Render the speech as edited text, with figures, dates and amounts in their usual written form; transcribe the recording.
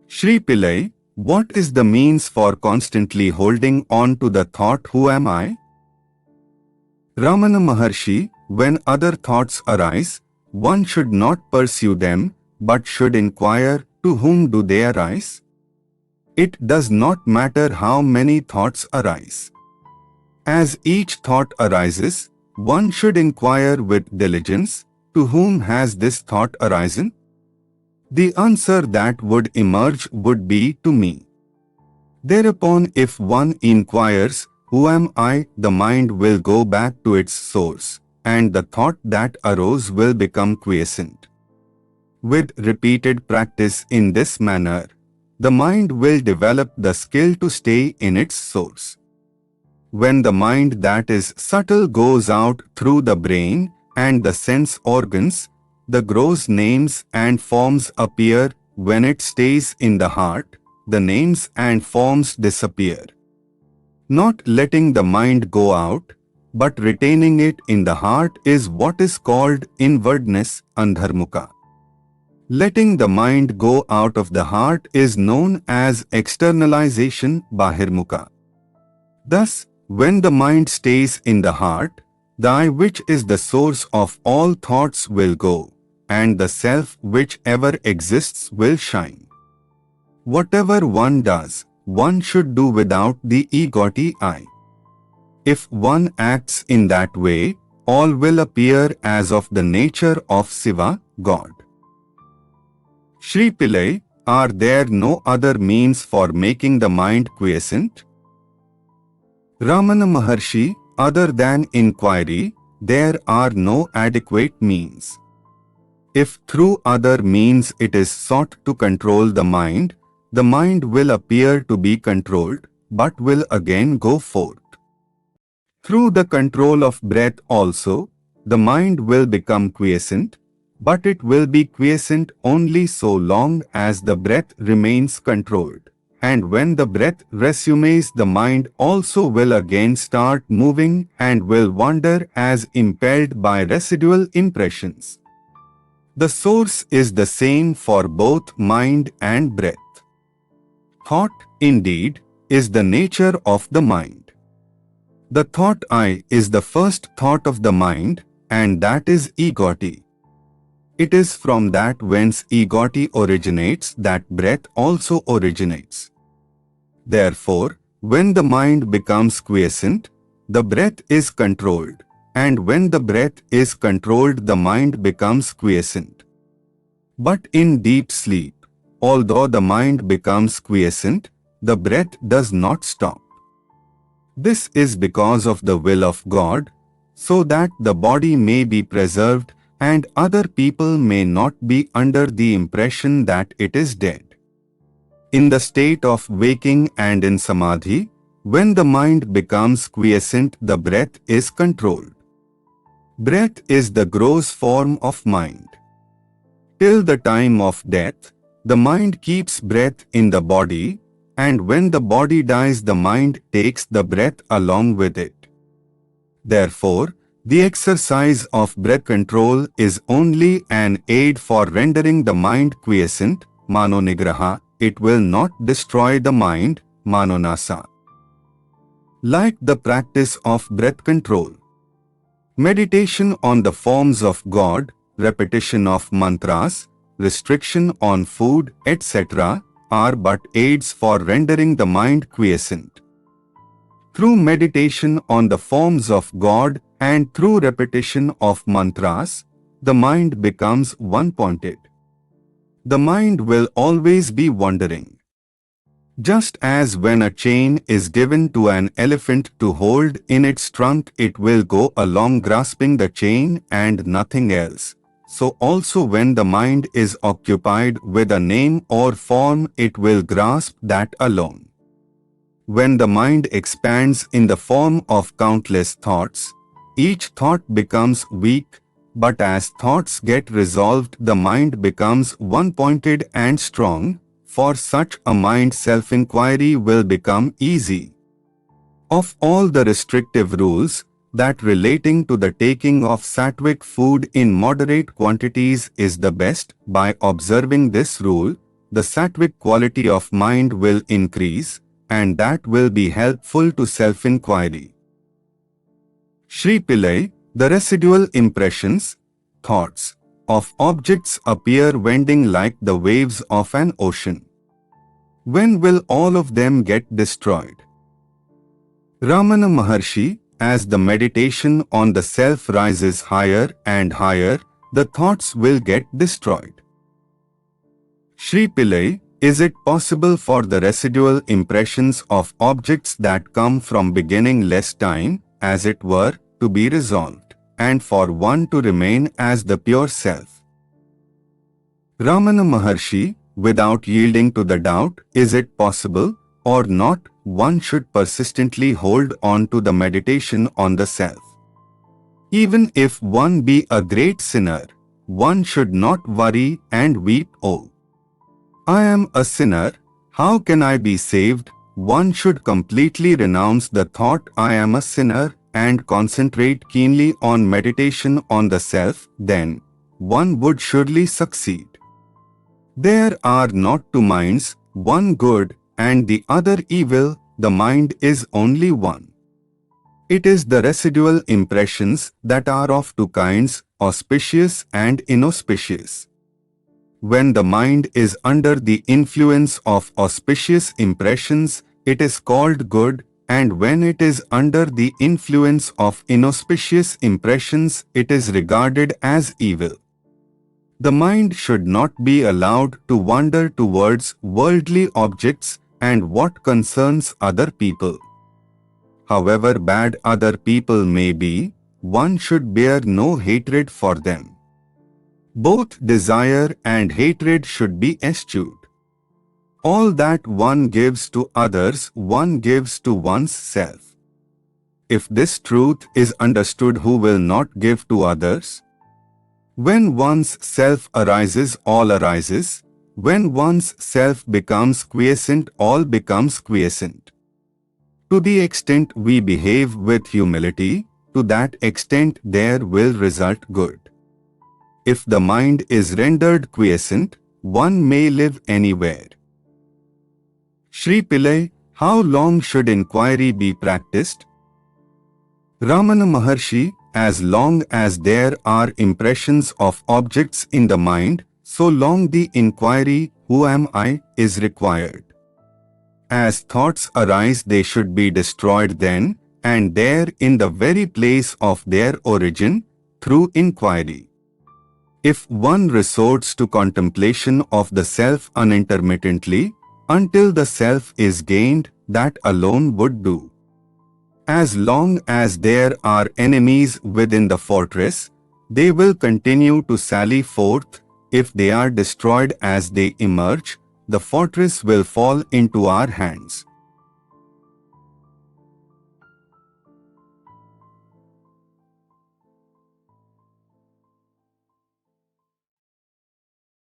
Sri Pillai, what is the means for constantly holding on to the thought, who am I? Ramana Maharshi, when other thoughts arise, one should not pursue them, but should inquire, to whom do they arise? It does not matter how many thoughts arise. As each thought arises, one should inquire with diligence, to whom has this thought arisen? The answer that would emerge would be, to me. Thereupon, if one inquires, who am I, the mind will go back to its source, and the thought that arose will become quiescent. With repeated practice in this manner, the mind will develop the skill to stay in its source. When the mind that is subtle goes out through the brain and the sense organs, the gross names and forms appear. When it stays in the heart, the names and forms disappear. Not letting the mind go out, but retaining it in the heart is what is called inwardness, andharmukha. Letting the mind go out of the heart is known as externalization, bahirmukha. Thus, when the mind stays in the heart, the I which is the source of all thoughts will go, and the self which ever exists will shine. Whatever one does, one should do without the egoti I. If one acts in that way, all will appear as of the nature of Siva, God. Sri Pillai, are there no other means for making the mind quiescent? Ramana Maharshi, other than inquiry, there are no adequate means. If through other means it is sought to control the mind will appear to be controlled, but will again go forth. Through the control of breath also, the mind will become quiescent, but it will be quiescent only so long as the breath remains controlled, and when the breath resumes, the mind also will again start moving and will wander as impelled by residual impressions. The source is the same for both mind and breath. Thought, indeed, is the nature of the mind. The thought I is the first thought of the mind, and that is egoti. It is from that whence egoti originates that breath also originates. Therefore, when the mind becomes quiescent, the breath is controlled, and when the breath is controlled, the mind becomes quiescent. But in deep sleep, although the mind becomes quiescent, the breath does not stop. This is because of the will of God, so that the body may be preserved and other people may not be under the impression that it is dead. In the state of waking and in samadhi, when the mind becomes quiescent, the breath is controlled. Breath is the gross form of mind. Till the time of death, the mind keeps breath in the body, and when the body dies, the mind takes the breath along with it. Therefore, the exercise of breath control is only an aid for rendering the mind quiescent, manonigraha. It will not destroy the mind, manonasa. Like the practice of breath control, meditation on the forms of God, repetition of mantras, restriction on food, etc., are but aids for rendering the mind quiescent. Through meditation on the forms of God and through repetition of mantras, the mind becomes one-pointed. The mind will always be wandering. Just as when a chain is given to an elephant to hold in its trunk, it will go along grasping the chain and nothing else. So also when the mind is occupied with a name or form, it will grasp that alone. When the mind expands in the form of countless thoughts, each thought becomes weak, but as thoughts get resolved, the mind becomes one-pointed and strong. For such a mind, self-inquiry will become easy. Of all the restrictive rules, that relating to the taking of sattvic food in moderate quantities is the best. By observing this rule, the sattvic quality of mind will increase, and that will be helpful to self-inquiry. Sri Pillai, the residual impressions, thoughts, of objects appear wending like the waves of an ocean. When will all of them get destroyed? Ramana Maharshi, as the meditation on the self rises higher and higher, the thoughts will get destroyed. Sri Pillai, is it possible for the residual impressions of objects that come from beginning less time, as it were, to be resolved, and for one to remain as the pure self? Ramana Maharshi, without yielding to the doubt, is it possible or not, one should persistently hold on to the meditation on the self. Even if one be a great sinner, one should not worry and weep, "Oh, I am a sinner, how can I be saved?" One should completely renounce the thought "I am a sinner" and concentrate keenly on meditation on the self, then one would surely succeed. There are not two minds, one good and the other evil, the mind is only one. It is the residual impressions that are of two kinds, auspicious and inauspicious. When the mind is under the influence of auspicious impressions, it is called good, and when it is under the influence of inauspicious impressions, it is regarded as evil. The mind should not be allowed to wander towards worldly objects and what concerns other people. However bad other people may be, one should bear no hatred for them. Both desire and hatred should be eschewed. All that one gives to others, one gives to one's self. If this truth is understood, who will not give to others? When one's self arises, all arises. When one's self becomes quiescent, all becomes quiescent. To the extent we behave with humility, to that extent there will result good. If the mind is rendered quiescent, one may live anywhere. Sri Pillai, how long should inquiry be practiced? Ramana Maharshi, as long as there are impressions of objects in the mind, so long the inquiry, "Who am I?" is required. As thoughts arise, they should be destroyed then and there in the very place of their origin, through inquiry. If one resorts to contemplation of the self unintermittently, until the self is gained, that alone would do. As long as there are enemies within the fortress, they will continue to sally forth. If they are destroyed as they emerge, the fortress will fall into our hands.